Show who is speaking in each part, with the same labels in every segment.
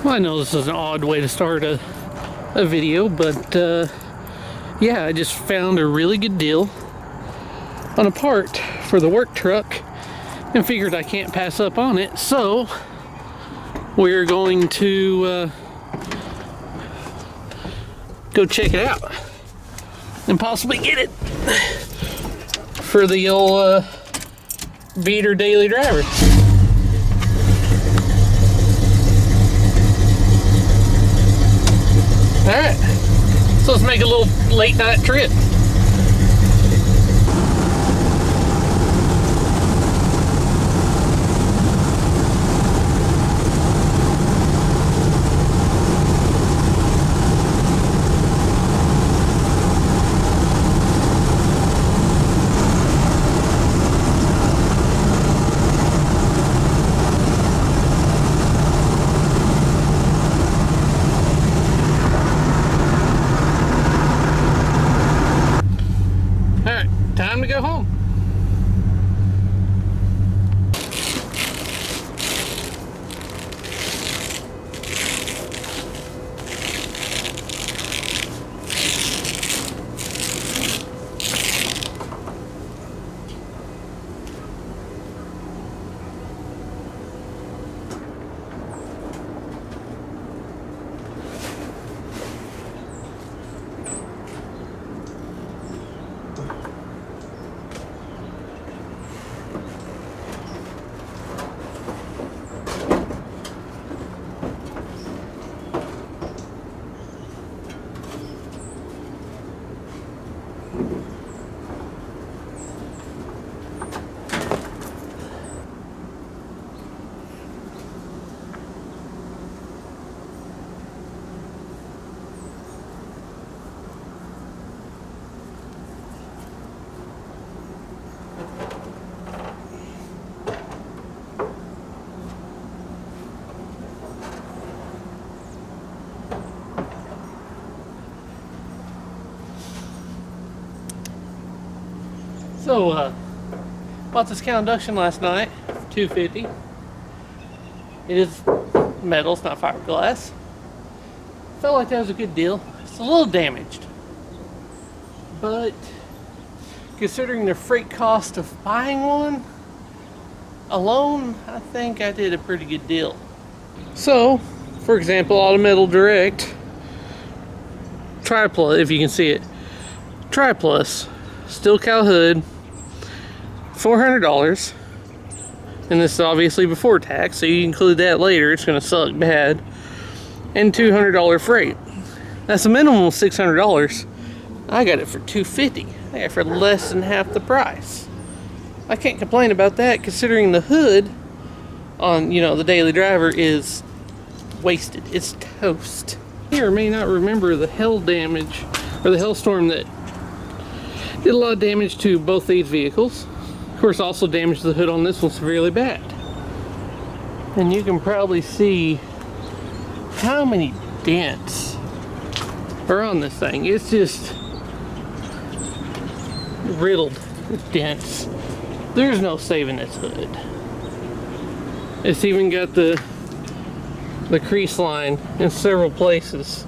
Speaker 1: Well, I know this is an odd way to start a video, but yeah, I just found a really good deal on a part for the work truck and figured I can't pass up on it, so we're going to go check it out and possibly get it for the old beater daily driver. Alright, so let's make a little late night trip. Time to go home. So, bought this cow induction last night, $250. It is metal, it's not fiberglass. Felt like that was a good deal. It's a little damaged, but considering the freight cost of buying one alone, I think I did a pretty good deal. So, for example, Autometal Direct Triplus, if you can see it, Triplus, steel cow hood, $400, and this is obviously before tax, so you include that later, it's going to suck bad, and $200 freight. That's a minimum of $600. I got it for $250. I got it for less than half the price. I can't complain about that, considering the hood on, you know, the daily driver is wasted. It's toast. You may not remember the hail damage, or the hailstorm that did a lot of damage to both these vehicles. Of course, also damaged the hood on this one severely bad. And you can probably see how many dents are on this thing. It's just riddled with dents. There's no saving this hood. It's even got the crease line in several places.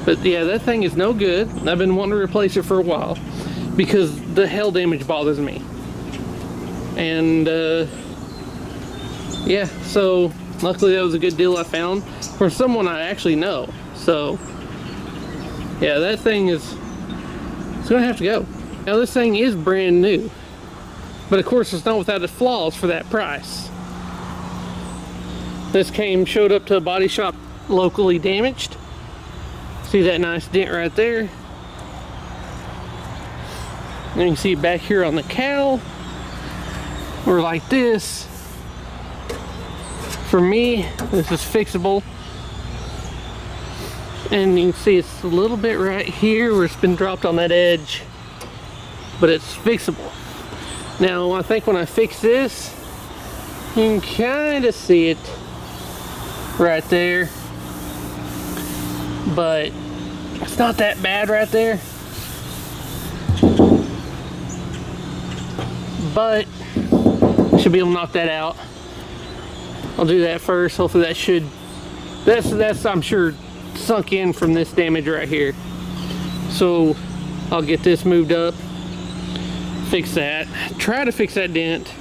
Speaker 1: But yeah, that thing is no good. I've been wanting to replace it for a while because the hail damage bothers me. And yeah, so luckily that was a good deal I found for someone I actually know. So yeah, that thing is, it's gonna have to go. Now this thing is brand new, but of course it's not without its flaws for that price. This showed up to a body shop locally damaged. See that nice dent right there? And you can see back here on the cowl, or like this. For me, this is fixable. And you can see it's a little bit right here where it's been dropped on that edge, but it's fixable. Now, I think when I fix this, you can kind of see it right there, but it's not that bad right there. But I should be able to knock that out. I'll do that first. Hopefully that should, that's I'm sure sunk in from this damage right here. So I'll get this moved up, fix that, try to fix that dent.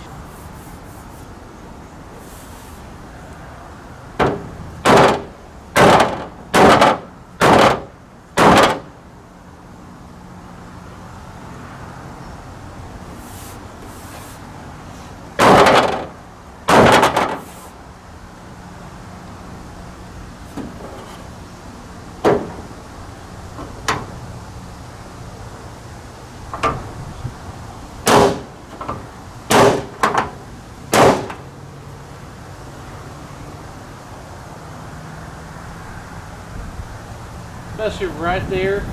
Speaker 1: Especially right there.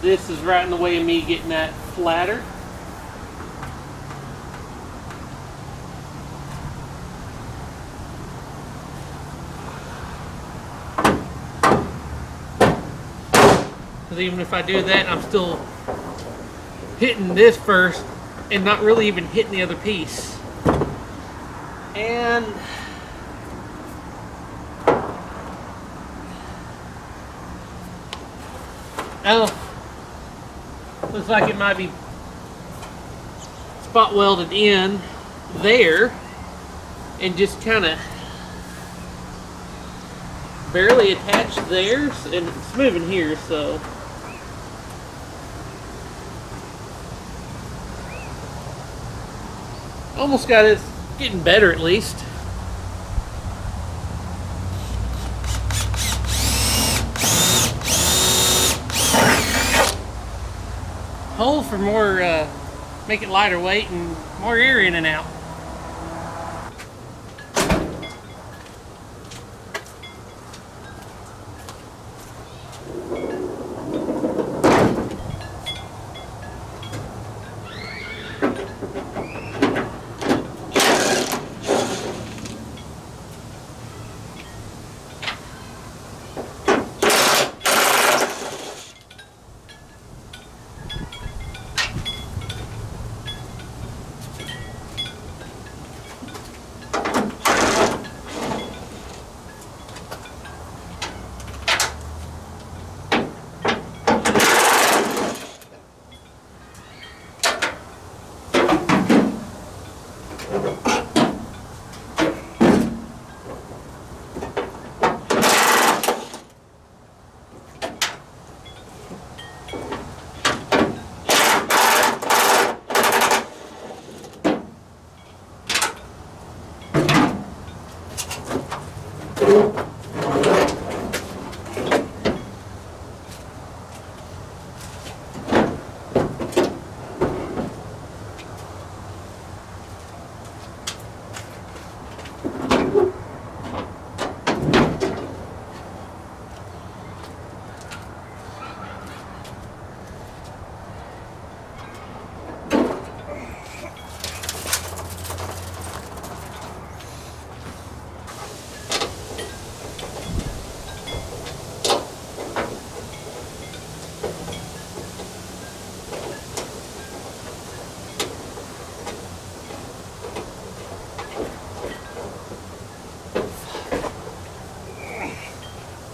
Speaker 1: This is right in the way of me getting that flatter. Because even if I do that, I'm still hitting this first and not really even hitting the other piece. And oh, looks like it might be spot welded in there and just kind of barely attached there, and it's moving here, so almost got it getting better at least. Hole for more, make it lighter weight and more air in and out.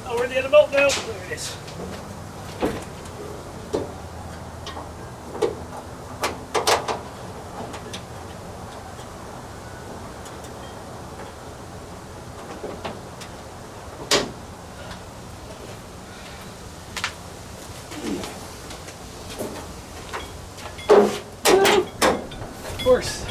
Speaker 1: Where's the other bolt now? There it is. Of course.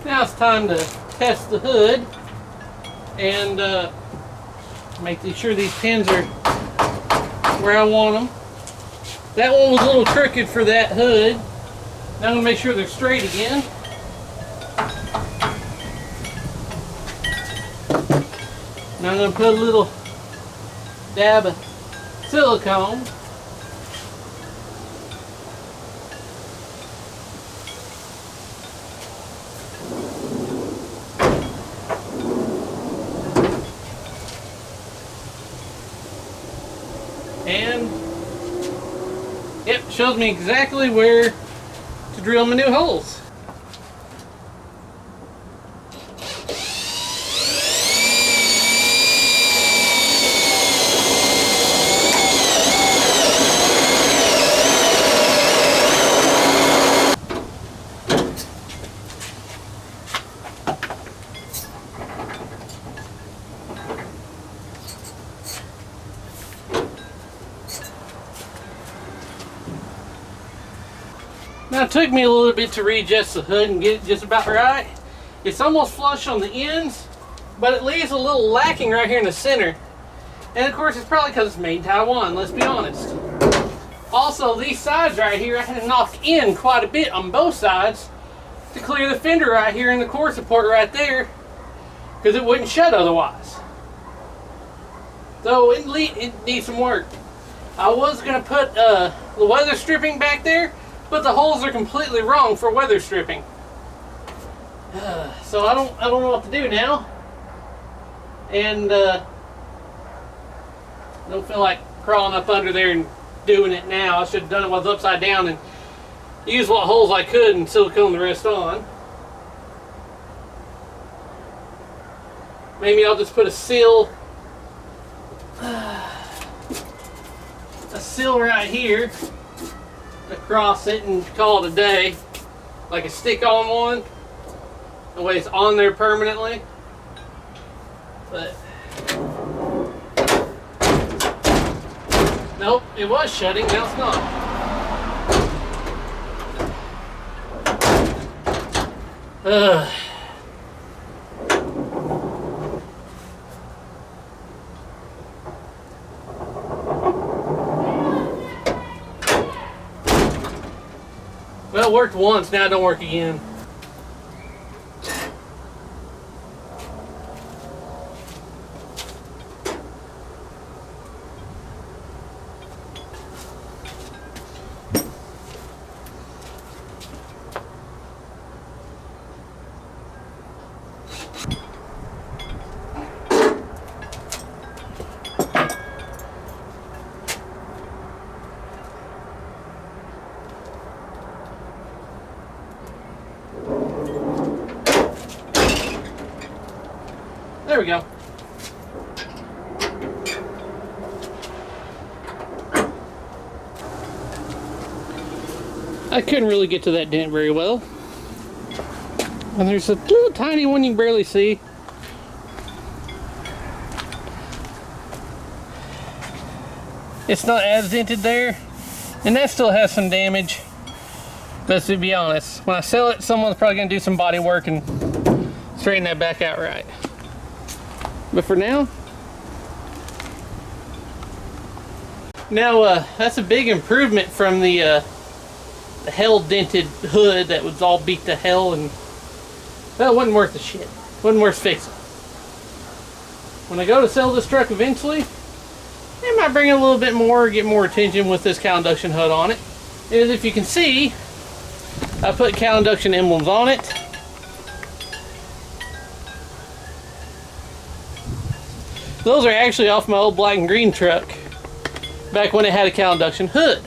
Speaker 1: Now it's time to test the hood and make sure these pins are where I want them. That one was a little crooked for that hood. Now I'm going to make sure they're straight again. Now I'm going to put a little dab of silicone. And yep, shows me exactly where to drill my new holes. Now it took me a little bit to readjust the hood and get it just about right. It's almost flush on the ends, but it leaves a little lacking right here in the center. And of course it's probably because it's made in Taiwan, let's be honest. Also, these sides right here, I had to knock in quite a bit on both sides to clear the fender right here and the core support right there, because it wouldn't shut otherwise. So it needs some work. I was going to put the weather stripping back there, but the holes are completely wrong for weather stripping. So I don't know what to do now. And don't feel like crawling up under there and doing it now. I should have done it while I was upside down and used what holes I could and silicone the rest on. Maybe I'll just put a seal right here across it and call it a day, like a stick-on one. That way it's on there permanently. But nope, it was shutting, now it's not. Well, it worked once, now it don't work again. There we go. I couldn't really get to that dent very well. And there's a little tiny one you can barely see. It's not as dented there. And that still has some damage. But to be honest, when I sell it, someone's probably going to do some body work and straighten that back out right. But for now, that's a big improvement from the hell dented hood that was all beat to hell, and that wasn't worth the shit. Wasn't worth fixing. When I go to sell this truck eventually, it might bring a little bit more, get more attention with this cow induction hood on it. And if you can see, I put cow induction emblems on it. Those are actually off my old black and green truck back when it had a cow induction hood.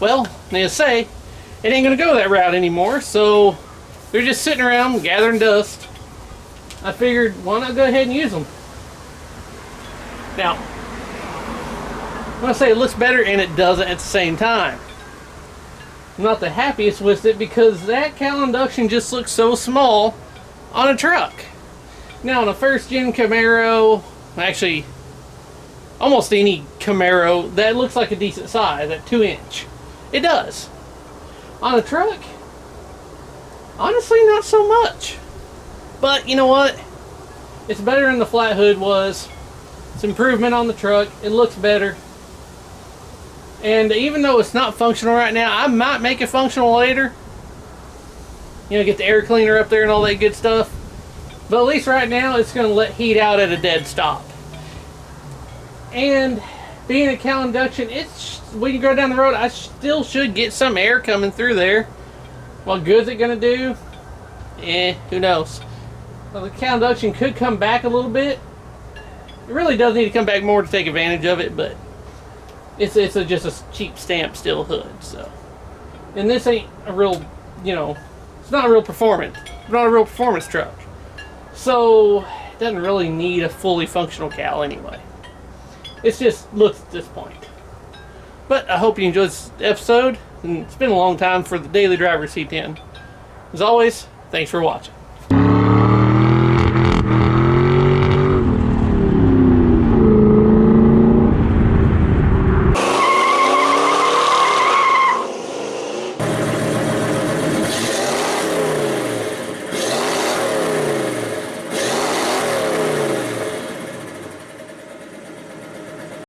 Speaker 1: Well, they say it ain't gonna go that route anymore, so they're just sitting around gathering dust. I figured, why not go ahead and use them? Now, I'm gonna say it looks better and it doesn't at the same time. I'm not the happiest with it because that cow induction just looks so small on a truck. Now, on a first gen Camaro, actually almost any Camaro, that looks like a decent size at 2-inch. It does. On a truck, honestly not so much. But you know what? It's better than the flat hood was. It's improvement on the truck. It looks better. And even though it's not functional right now, I might make it functional later. You know, get the air cleaner up there and all that good stuff. But at least right now it's going to let heat out at a dead stop. And being a cowl induction, when you go down the road, I still should get some air coming through there. What good's it going to do? Who knows? Well, the cowl induction could come back a little bit. It really does need to come back more to take advantage of it, but it's just a cheap stamp steel hood. So, and this ain't a real, it's not a real performance. It's not a real performance truck. So it doesn't really need a fully functional cowl anyway. It's just looks at this point. But I hope you enjoyed this episode. And it's been a long time for the Daily Driver C10. As always, thanks for watching.